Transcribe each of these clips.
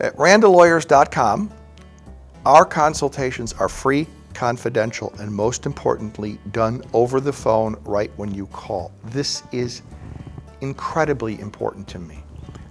At randalawyers.com, our consultations are free, confidential, and most importantly, done over the phone right when you call. This is incredibly important to me.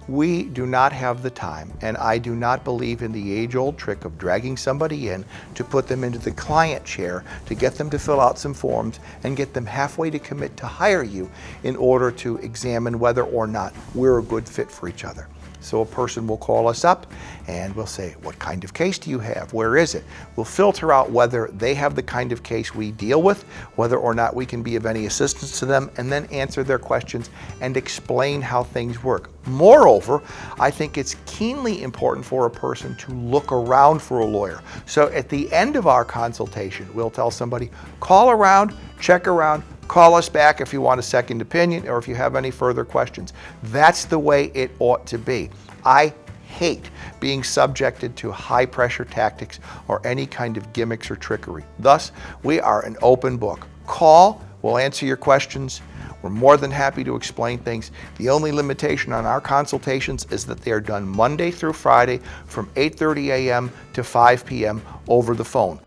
We do not have the time, and I do not believe in the age-old trick of dragging somebody in to put them into the client chair to get them to fill out some forms and get them halfway to commit to hire you in order to examine whether or not we're a good fit for each other. So a person will call us up and we'll say, what kind of case do you have? Where is it? We'll filter out whether they have the kind of case we deal with, whether or not we can be of any assistance to them, and then answer their questions and explain how things work. Moreover, I think it's keenly important for a person to look around for a lawyer. So at the end of our consultation, we'll tell somebody, call around, check around, call us back if you want a second opinion or if you have any further questions. That's the way it ought to be. I hate being subjected to high pressure tactics or any kind of gimmicks or trickery. Thus, we are an open book. Call, we'll answer your questions. We're more than happy to explain things. The only limitation on our consultations is that they are done Monday through Friday from 8:30 a.m. to 5 p.m. over the phone.